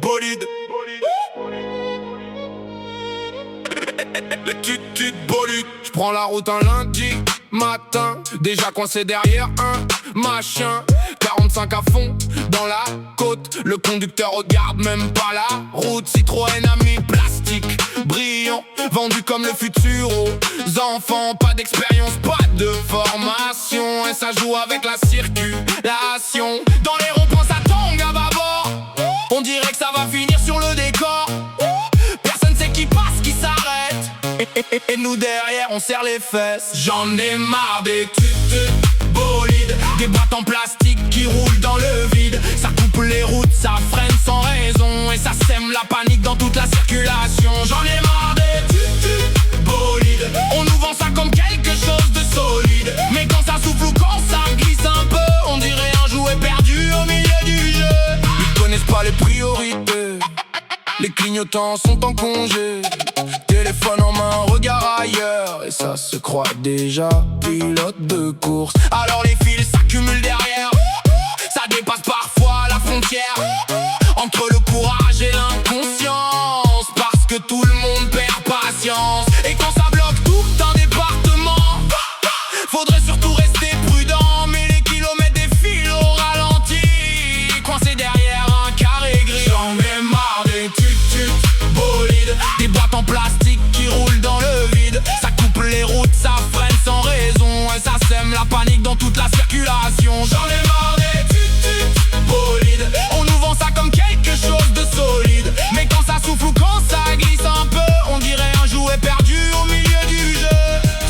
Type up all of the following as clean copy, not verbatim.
Bolide. Bolide. J'prends la route un lundi matin, déjà coincé derrière un machin. 45 à fond dans la côte, le conducteur regarde même pas la route. Citroën ami plastique, brillant, vendu comme le futur aux enfants. Pas d'expérience, pas de formation, et ça joue avec la circulation. Dans les ronds-points ça tangue à bâbord, on dirait que ça va finir sur le décor. Personne sait qui passe, qui s'arrête, et nous derrière on serre les fesses. J'en ai marre des bolides, des boîtes en plastique qui roulent dans le vide. Ça coupe les routes, ça freine sans raison, et ça sème la panique dans toute la circulation. J'en ai marre des bolides, on nous vend ça comme quelque chose de solide, mais quand ça souffle ou quand ça glisse un peu, on dirait un jouet perdu au milieu du jeu. Ils connaissent pas les priorités, les clignotants sont en congé, téléphone en main, regard ailleurs, et ça se croit déjà pilote de course. Alors les fils s'accumulent derrière, ça dépasse parfois la frontière entre le courage et l'inconscience, parce que tout le monde perd patience. Et quand ça bloque tout un département, faudrait surtout rester prudent, mais les kilomètres défilent au ralenti, coincé derrière un carré gris. J'en ai marre des bolides, des boîtes en plastique qui roulent dans le vide. Ça coupe les routes, ça freine sans raison, et ça sème la panique dans toute la circulation. J'en ai marre des bolides, on nous vend ça comme quelque chose de solide, mais quand ça souffle ou quand ça glisse un peu, on dirait un jouet perdu au milieu du jeu.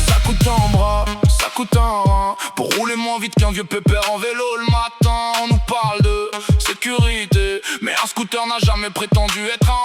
Ça coûte un bras, ça coûte un rein, pour rouler moins vite qu'un vieux pépère en vélo le matin. On nous parle de sécurité, mais un scooter n'a jamais prétendu être un